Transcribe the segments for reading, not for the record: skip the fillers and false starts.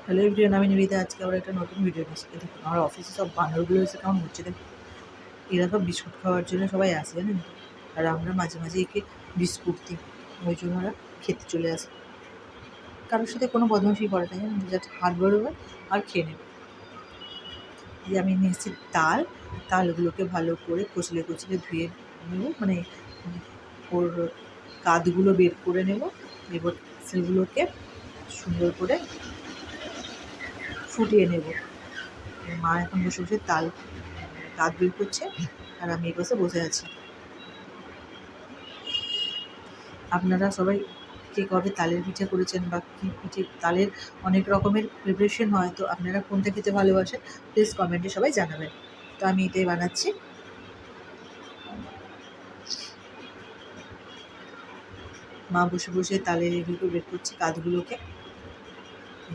Hello everyone, আমি নিবেদিতা। আজকে আবার একটা নতুন ভিডিও নিচ্ছি। দেখুন আমার অফিসে সব বানরগুলো এসে কেমন হচ্ছে দেখুন। এরা সব বিস্কুট খাওয়ার জন্য সবাই আসে, জানেন তো। আর আমরা মাঝে মাঝে একে বিস্কুট দিই, ওই জন্য ওরা খেতে চলে আসে। কারোর সাথে কোনো বদমাশি করে না, জানেন তো, জাস্ট হাত বেরোবে আর খেয়ে নেবে। যে আমি নিয়ে এসেছি তালগুলোকে ভালো করে কচলে কচলে ধুয়ে নেব, মানে ওর কাঁধগুলো বের করে নেব। এবার সেগুলোকে সুন্দর করে ফুটিয়ে নেব। মা এখন বসে বসে কাঁধ বের করছে আর আমি এই পাশে বসে আছি। আপনারা সবাই কে কবে তালের পিঠে করেছেন বা কী পিঠে, তালের অনেক রকমের প্রিপারেশন হয়, তো আপনারা কোনটা খেতে ভালোবাসেন প্লিজ কমেন্টে সবাই জানাবেন। তো আমি এটাই বানাচ্ছি। মা বসে বসে তালের এগুলো বের করছে, কাঁধগুলোকে।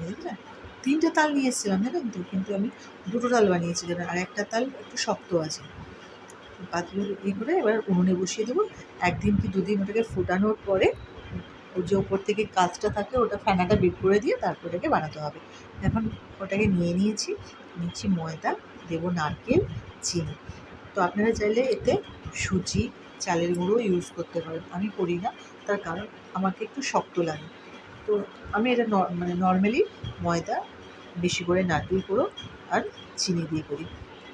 বুঝলেন, 3টে তাল নিয়ে এসেছিলাম, জানেন তো, কিন্তু আমি 2টো তাল বানিয়েছি, আর একটা তাল একটু শক্ত আছে। পাতগুলো করে এবার উনুনে বসিয়ে দেবো। 1 দিন কি 2 দিন ওটাকে ফোটানোর পরে ওর যে ওপর থেকে কাঁচটা থাকে ওটা ফেনাটা বের করে দিয়ে তারপর ওটাকে বানাতে হবে। এখন ওটাকে নিচ্ছি ময়দা, দেবো নারকেল, চিনি। তো আপনারা চাইলে এতে সুজি, চালের গুঁড়ো ইউজ করতে পারেন। আমি করি না, তার কারণ আমাকে একটু শক্ত লাগে। তো আমি এটা নর্মালি ময়দা, বেশি করে নারকেল গুঁড়ো আর চিনি দিয়ে করি।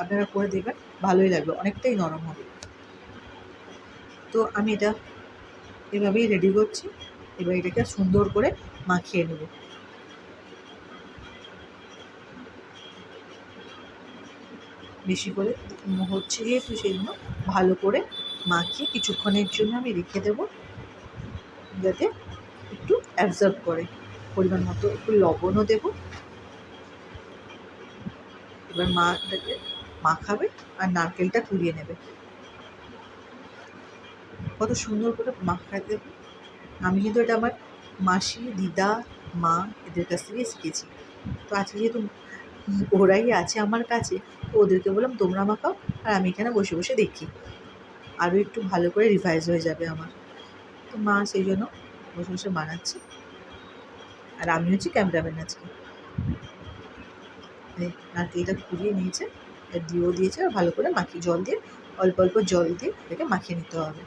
আপনারা করে দেখবেন, ভালোই লাগবে, অনেকটাই নরম হবে। তো আমি এটা এভাবেই রেডি করছি। এবার এটাকে সুন্দর করে মাখিয়ে নেব। বেশি করে হচ্ছে যেহেতু, সেই জন্য ভালো করে মাখিয়ে কিছুক্ষণের জন্য আমি রেখে দেবো, যাতে একটু অ্যাবজর্ব করে। পরিমাণ মতো একটু লবণও দেবো। এবার মাটাকে মাখাবে আর নারকেলটা কুড়িয়ে নেবে। কত সুন্দর করে মাখাতে দেবে। আমি কিন্তু এটা আমার মাসি, দিদা, মা এদের কাছ থেকে শিখেছি। তো আজকে যেহেতু ওরাই আছে আমার কাছে, তো ওদেরকে বললাম তোমরা মাখাও আর আমি এখানে বসে বসে দেখি, আরও একটু ভালো করে রিভাইজ হয়ে যাবে আমার। তো মা সেই জন্য বসে বসে বানাচ্ছে আর আমি হচ্ছি ক্যামেরাম্যান আজকে। নারকেলটা কুড়িয়ে নিয়েছে, দিয়েও দিয়েছে আর ভালো করে মাখিয়ে জল দিয়ে, অল্প অল্প জল দিয়ে এটাকে মাখিয়ে নিতে হবে।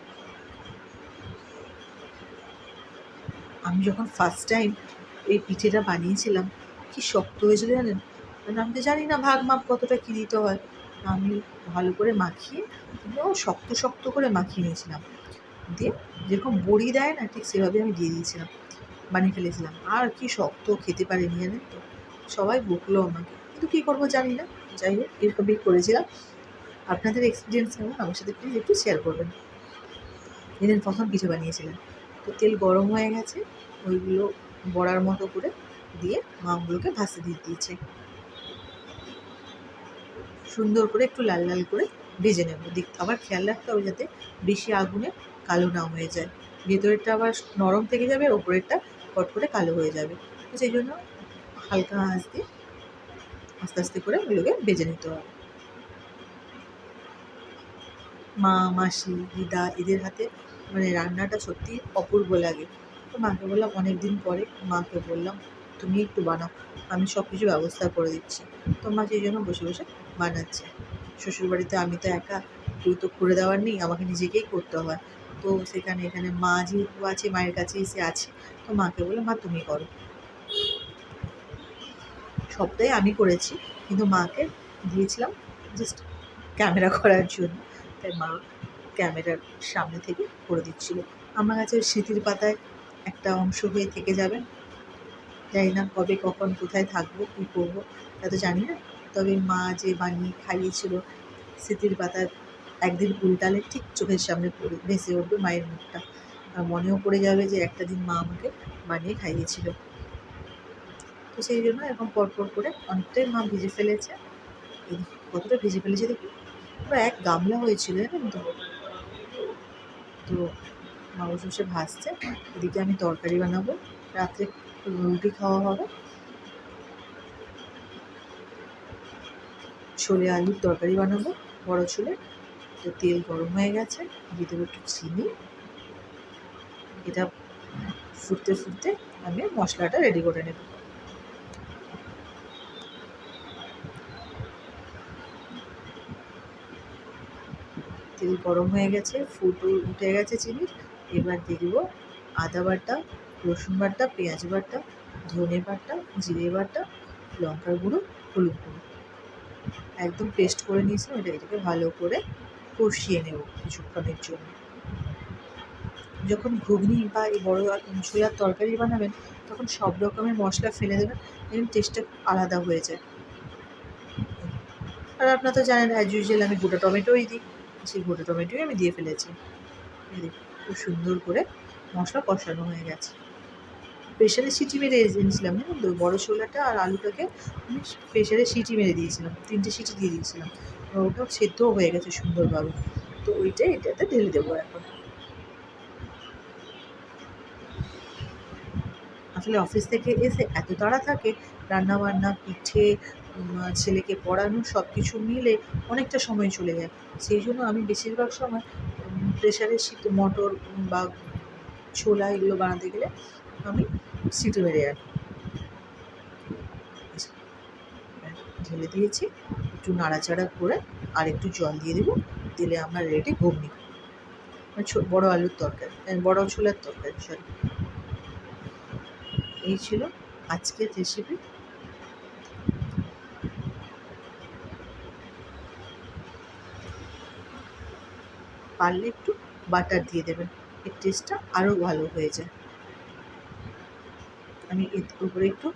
আমি যখন ফার্স্ট টাইম এই পিঠেটা বানিয়েছিলাম, কি শক্ত হয়েছিল জানেন। মানে আমি তো জানি না ভাগ মাপ কতটা কী দিতে হয়। আমি ভালো করে মাখিয়ে শক্ত শক্ত করে মাখিয়ে নিয়েছিলাম, দিয়ে যেরকম বড়ি দেয় না ঠিক সেভাবে আমি দিয়ে দিয়েছিলাম, বানিয়ে ফেলেছিলাম। আর কি শক্ত, খেতে পারিনি, জানেন তো। সবাই বকলো আমাকে, কিন্তু কী করবো জানি না। যাই হোক, এরকমই করেছিলাম। আপনাদের এক্সপিরিয়েন্স কেমন আমার সাথে প্লিজ একটু শেয়ার করবেন। যেদিন প্রথম পিঠে বানিয়েছিলেন, তো তেল গরম হয়ে গেছে, ওইগুলো বড়ার মতো করে দিয়ে মা ওগুলোকে ভাসতে দিয়ে দিয়েছে। সুন্দর করে একটু লাল লাল করে ভেজে নেব। আবার খেয়াল রাখতে হবে যাতে বেশি আগুনে কালো না হয়ে যায়। ভেতরেরটা আবার নরম থেকে যাবে আর ওপরেরটা ফট করে কালো হয়ে যাবে। তো সেই জন্য হালকা আঁচ দিয়ে আস্তে আস্তে করে ওগুলোকে ভেজে নিতে হবে। মা, মাসি, দিদা এদের হাতে মানে রান্নাটা সত্যিই অপূর্ব লাগে। তো মাকে বললাম, অনেক দিন পরে মাকে বললাম তুমি একটু বানাও, আমি সব কিছু ব্যবস্থা করে দিচ্ছি। তো মা সেই জন্য বসে বসে বানাচ্ছে। শ্বশুরবাড়িতে আমি তো একা, কেউ তো করে দেওয়ার নেই, আমাকে নিজেকেই করতে হয়। তো এখানে মা যেহেতু আছে, মায়ের কাছে এসে আছে, তো মাকে বললাম মা তুমি করো। সবটাই আমি করেছি, কিন্তু মাকে দিয়েছিলাম জাস্ট ক্যামেরা করার জন্য। তাই মা ক্যামেরার সামনে থেকে করে দিচ্ছিল। আমার কাছে স্মৃতির পাতায় একটা অংশ হয়ে থেকে যাবে। জানি না কবে কখন কোথায় থাকবো, কী করবো তা তো জানি না। তবে মা যে বানিয়ে খাইয়েছিল, স্মৃতির পাতায় একদিন উল্টালে ঠিক চোখের সামনে ভেসে উঠবে মায়ের মুখটা। আর মনেও পড়ে যাবে যে একটা দিন মা আমাকে বানিয়ে খাইয়েছিল। তো সেই জন্য এরকম পরপর করে অনেকটাই মা ভেজে ফেলেছে। কতটা ভেজে ফেলেছে দেখুন, পুরো 1 গামলা হয়েছিল, জানেন তো। তো মা বসে বসে ভাজছে, এদিকে আমি তরকারি বানাবো, রাত্রে রুটি খাওয়া হবে। ছোলে আলুর তরকারি বানাবো, বড় ছোলে। তো তেল গরম হয়ে গেছে, দিয়ে দেবো একটু চিনি। এটা ফুটতে ফুটতে আমি মশলাটা রেডি করে নেব। তেল গরম হয়ে গেছে, ফুটও উঠে গেছে চিনির। এবার দিয়ে দেবো আদা বাটা, রসুন বাটা, পেঁয়াজ বাটা, ধনে বাটা, জিরে বাটা, লঙ্কার গুঁড়ো, হলুদ গুঁড়ো একদম পেস্ট করে নিয়েছিলাম। এটাকে ভালো করে কষিয়ে নেব কিছুক্ষণের জন্য। যখন ঘুগনি বা এই বড় ছোলার তরকারি বানাবেন তখন সব রকমের মশলা ফেলে দেবেন, দেখুন টেস্টটা আলাদা হয়ে যায়। আর আপনারা তো জানেন অ্যাজ ইউজুয়াল আমি গোটা টমেটোই দিই, সেই গোটা টমেটোই আমি দিয়ে ফেলেছি। খুব সুন্দর করে মশলা কষানো হয়ে গেছে। প্রেশারে সিটি মেরে এনেছিলাম, জানেন তো বড়ো ছোলাটা আর আলুটাকে আমি প্রেশারে সিটি মেরে দিয়েছিলাম, 3টে সিটি দিয়ে দিয়েছিলাম। ওটাও সেদ্ধও হয়ে গেছে সুন্দরভাবে। তো ওইটাই এটাতে ঢেলে দেবো এখন। আসলে অফিস থেকে এসে এত তাড়া থাকে, রান্নাবান্না, পিঠে, ছেলেকে পড়ানো সব কিছু মিলে অনেকটা সময় চলে যায়। সেই জন্য আমি বেশিরভাগ সময় প্রেশারে সিটি মটর বা ছোলা এগুলো বানাতে গেলে আমি সিটি মেরে আনি। ঢেলে দিয়েছি, একটু নাড়াচাড়া করে আর একটু জল দিয়ে দেবো, দিলে আমার রেডি ঘুগনি, বড় আলুর তরকারি, বড় ছোলার তরকারি সরি। এই ছিল আজকের রেসিপি। পারলে একটু বাটার দিয়ে দেবেন, এর টেস্টটা আরও ভালো হয়ে যায়। আমি এর উপরে একটু,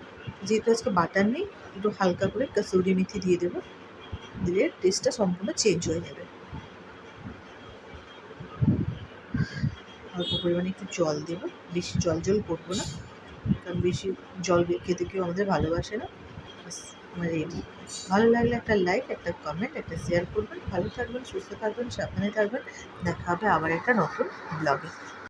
যেহেতু আজকে বাটার নেই, একটু হালকা করে কসুরি মেথি দিয়ে দেবো, দিলে টেস্টটা সম্পূর্ণ চেঞ্জ হয়ে যাবে। অল্প পরিমাণে একটু জল দেবো, বেশি জল করবো না, কারণ বেশি জল খেতে কেউ আমাদের ভালোবাসে না। বাস আমার রেডি। ভালো লাগলে একটা লাইক, একটা কমেন্ট, একটা শেয়ার করবেন। ভালো থাকবেন, সুস্থ থাকবেন, সাবধানে থাকবেন। দেখা হবে আবার একটা নতুন ব্লগে।